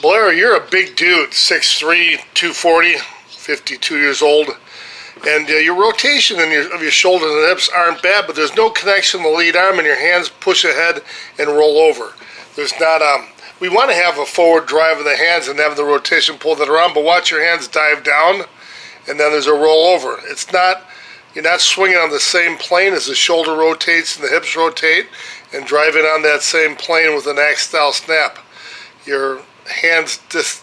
Blair, you're a big dude, 6'3", 240, 52 years old, and your rotation of your shoulders and hips aren't bad, but there's no connection to the lead arm, and your hands push ahead and roll over. There's not we want to have a forward drive of the hands and have the rotation pull that around, but watch your hands dive down, and then there's a roll over. You're not swinging on the same plane as the shoulder rotates and the hips rotate, and driving on that same plane with an axe-style snap. Your hands just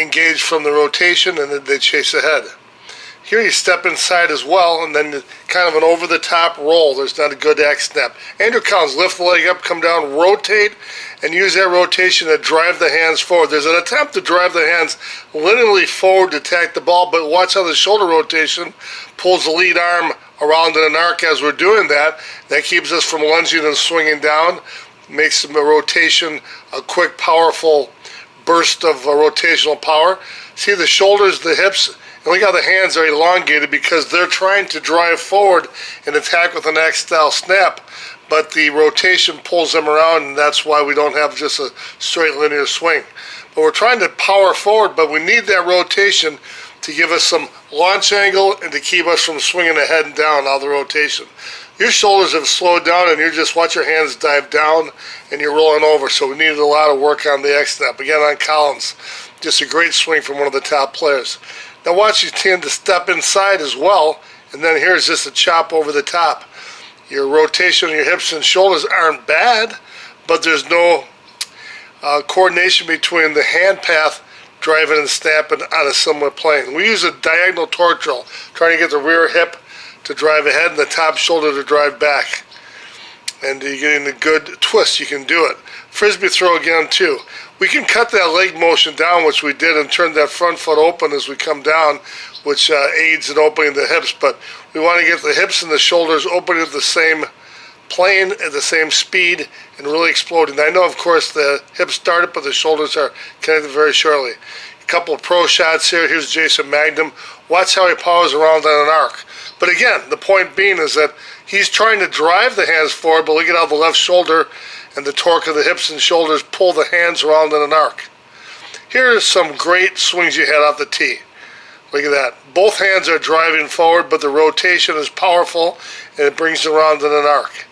engage from the rotation, and then they chase ahead. Here you step inside as well, and then kind of an over-the-top roll. There's not a good axe snap. Andrew Collins, lift the leg up, come down, rotate, and use that rotation to drive the hands forward. There's an attempt to drive the hands linearly forward to attack the ball, but watch how the shoulder rotation pulls the lead arm around in an arc as we're doing that. That keeps us from lunging and swinging down, makes the rotation a quick, powerful burst of rotational power. See the shoulders, the hips, and look how the hands are elongated because they're trying to drive forward and attack with an axe-style snap, but the rotation pulls them around, and that's why we don't have just a straight linear swing. But we're trying to power forward, but we need that rotation to give us some launch angle and to keep us from swinging ahead and down out of the rotation. Your shoulders have slowed down, and you just watch your hands dive down, and you're rolling over. So we needed a lot of work on the X-snap. Again, on Collins, just a great swing from one of the top players. Now watch you tend to step inside as well, and then here's just a chop over the top. Your rotation on your hips and shoulders aren't bad, but there's no coordination between the hand path driving and snapping on a similar plane. We use a diagonal torque drill, trying to get the rear hip to drive ahead and the top shoulder to drive back. And you're getting a good twist, you can do it. Frisbee throw again too. We can cut that leg motion down, which we did, and turn that front foot open as we come down, which aids in opening the hips. But we want to get the hips and the shoulders opening at the same plane, at the same speed, and really exploding. I know, of course, the hips started, but the shoulders are connected very shortly. A couple of pro shots here. Here's Jason Magnum. Watch how he powers around on an arc. But again, the point being is that he's trying to drive the hands forward, but look at how the left shoulder and the torque of the hips and shoulders pull the hands around in an arc. Here are some great swings you had off the tee. Look at that. Both hands are driving forward, but the rotation is powerful, and it brings it around in an arc.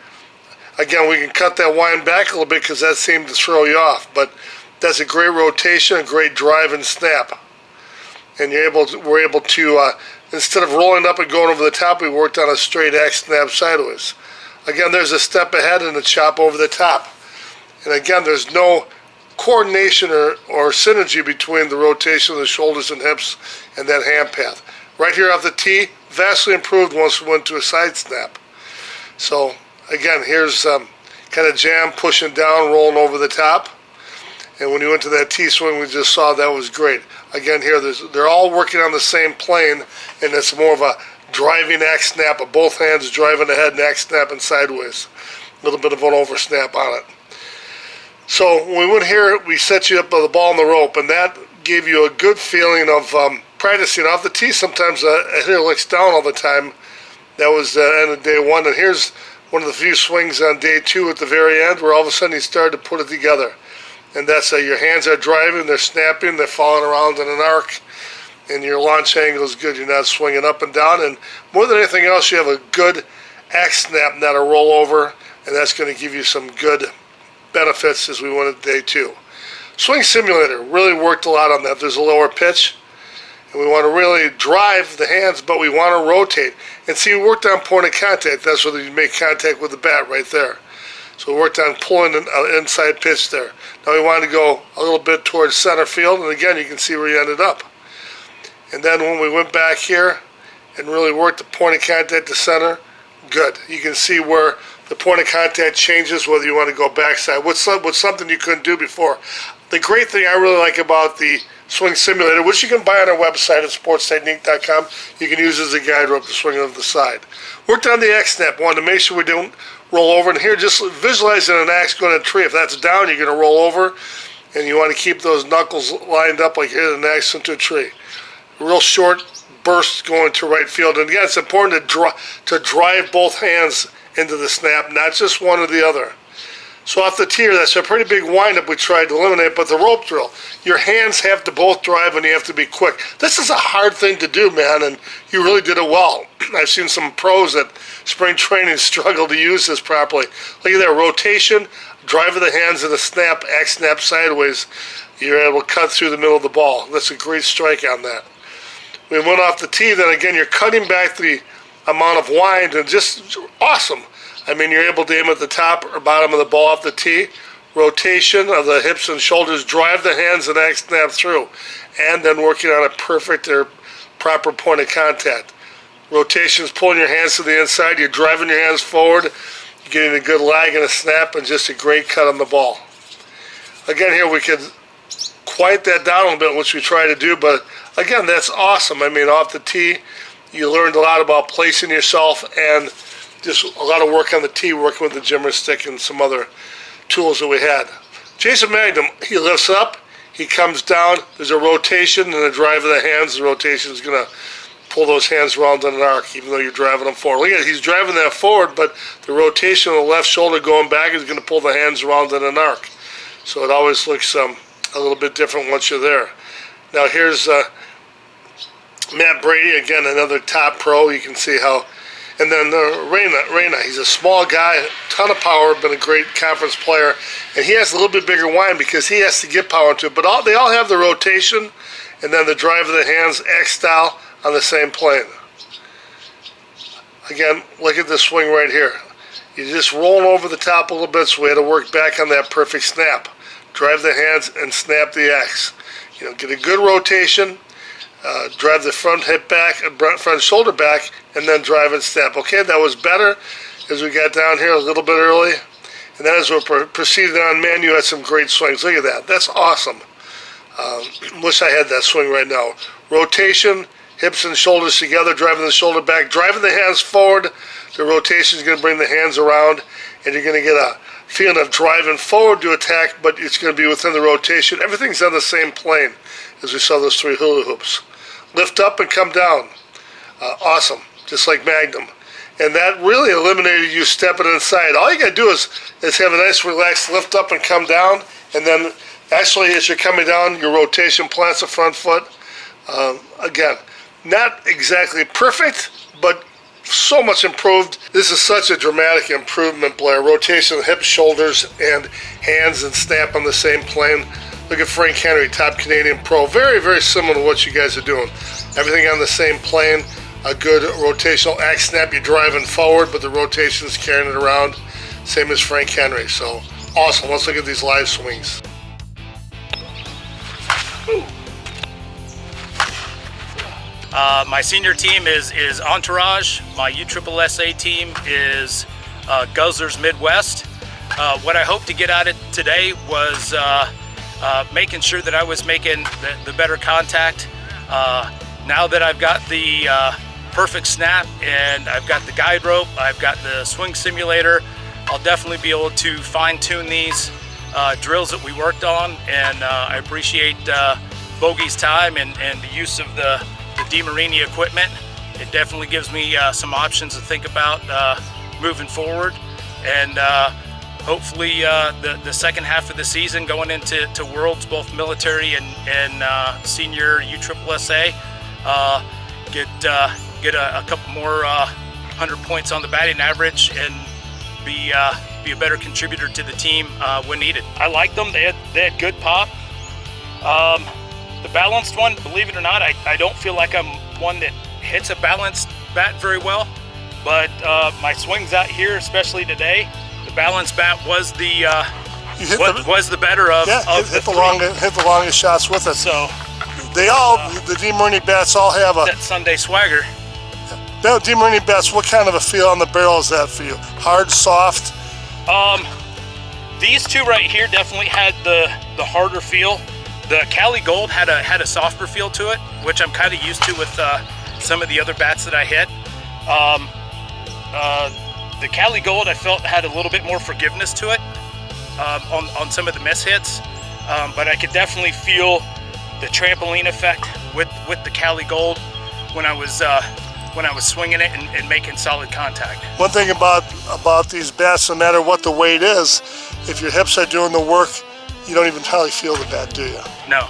Again, we can cut that wind back a little bit because that seemed to throw you off, but that's a great rotation, a great drive and snap. And we're able to, instead of rolling up and going over the top, we worked on a straight axe snap sideways. Again, there's a step ahead and a chop over the top. And again, there's no coordination or synergy between the rotation of the shoulders and hips and that hand path. Right here off the tee, vastly improved once we went to a side snap. So again, here's kind of jam, pushing down, rolling over the top. And when you went to that tee swing we just saw, that was great. Again, here they're all working on the same plane, and it's more of a driving axe snap of both hands driving ahead and axe snapping sideways. A little bit of an over snap on it. So when we went here, we set you up with the ball on the rope, and that gave you a good feeling of practicing off the tee. Sometimes a hitter licks down all the time. That was the end of day one, and here's one of the few swings on day two at the very end where all of a sudden he started to put it together. And that's your hands are driving, they're snapping, they're falling around in an arc, and your launch angle is good. You're not swinging up and down, and more than anything else, you have a good axe snap, not a rollover, and that's going to give you some good benefits as we went at day two. Swing simulator really worked a lot on that. There's a lower pitch, and we want to really drive the hands, but we want to rotate. And see, we worked on point of contact. That's where you make contact with the bat right there. So we worked on pulling an inside pitch there. Now we wanted to go a little bit towards center field, and again, you can see where he ended up. And then when we went back here and really worked the point of contact to center, good. You can see where the point of contact changes, whether you want to go backside. What's something you couldn't do before. The great thing I really like about the swing simulator, which you can buy on our website at sportstechnique.com, you can use as a guide rope to swing on the side. Worked on the X-snap. Wanted to make sure we don't roll over. And here, just visualizing an axe going at a tree. If that's down, you're going to roll over, and you want to keep those knuckles lined up like hitting an axe into a tree. Real short burst going to right field. And again, it's important to drive both hands into the snap, not just one or the other. So off the tee, that's a pretty big windup we tried to eliminate, but the rope drill, your hands have to both drive and you have to be quick. This is a hard thing to do, man, and you really did it well. I've seen some pros at spring training struggle to use this properly. Look at that rotation, drive of the hands and a snap, X snap sideways. You're able to cut through the middle of the ball. That's a great strike on that. We went off the tee, then again, you're cutting back the amount of wind and just awesome. I mean, you're able to aim at the top or bottom of the ball off the tee. Rotation of the hips and shoulders, drive the hands and X snap through. And then working on a perfect or proper point of contact. Rotation is pulling your hands to the inside. You're driving your hands forward, getting a good lag and a snap, and just a great cut on the ball. Again, here we could quiet that down a little bit, which we try to do, but again, that's awesome. I mean, off the tee, you learned a lot about placing yourself and just a lot of work on the tee, working with the jimmer stick and some other tools that we had. Jason Magnum, he lifts up, he comes down, there's a rotation and a drive of the hands. The rotation is going to pull those hands around in an arc, even though you're driving them forward. Look at it, he's driving that forward, but the rotation of the left shoulder going back is going to pull the hands around in an arc. So it always looks a little bit different once you're there. Now here's Matt Brady, again, another top pro. You can see how. And then Reyna, he's a small guy, ton of power, been a great conference player, and he has a little bit bigger wind because he has to get power into it. But they all have the rotation and then the drive of the hands, X style, on the same plane. Again, look at this swing right here. You're just rolling over the top a little bit, so we had to work back on that perfect snap. Drive the hands and snap the X. You know, get a good rotation. Drive the front hip back, front shoulder back, and then drive and snap. Okay, that was better as we got down here a little bit early. And then as we proceeded on, man, you had some great swings. Look at that. That's awesome. Wish I had that swing right now. Rotation, hips and shoulders together, driving the shoulder back, driving the hands forward. The rotation is going to bring the hands around, and you're going to get a feeling of driving forward to attack, but it's going to be within the rotation. Everything's on the same plane as we saw those three hula hoops. Lift up and come down. Awesome, just like Magnum. And that really eliminated you stepping inside. All you got to do is have a nice relaxed lift up and come down, and then actually as you're coming down, your rotation plants the front foot. Again, not exactly perfect, but so much improved. This is such a dramatic improvement, Blair. Rotation of hips, shoulders, and hands and snap on the same plane. Look at Frank Henry, top Canadian pro. Very, very similar to what you guys are doing. Everything on the same plane. A good rotational X snap. You're driving forward, but the rotation is carrying it around. Same as Frank Henry. So awesome. Let's look at these live swings. My senior team is Entourage. My USSSA team is Guzzlers Midwest. What I hope to get out of today was making sure that I was making the better contact. Now that I've got the perfect snap and I've got the guide rope, I've got the swing simulator, I'll definitely be able to fine-tune these drills that we worked on, and I appreciate Bogey's time and the use of the DeMarini equipment. It definitely gives me some options to think about moving forward, and hopefully the second half of the season going into Worlds, both military and senior USSSA, get a couple more 100 points on the batting average and be a better contributor to the team when needed. I like them. They had good pop. The balanced one, believe it or not, I don't feel like I'm one that hits a balanced bat very well, but my swings out here, especially today, the balanced bat was the better of hit the longest shots with it. So the DeMarini bats all have that Sunday swagger. That DeMarini bats, what kind of a feel on the barrel is that for you? Hard, soft? These two right here definitely had the harder feel. The Cali Gold had a softer feel to it, which I'm kind of used to with some of the other bats that I hit. The Cali Gold I felt had a little bit more forgiveness to it on some of the miss hits, but I could definitely feel the trampoline effect with the Cali Gold when I was swinging it and making solid contact. One thing about these bats, no matter what the weight is, if your hips are doing the work, you don't even hardly feel the bad, do you? No.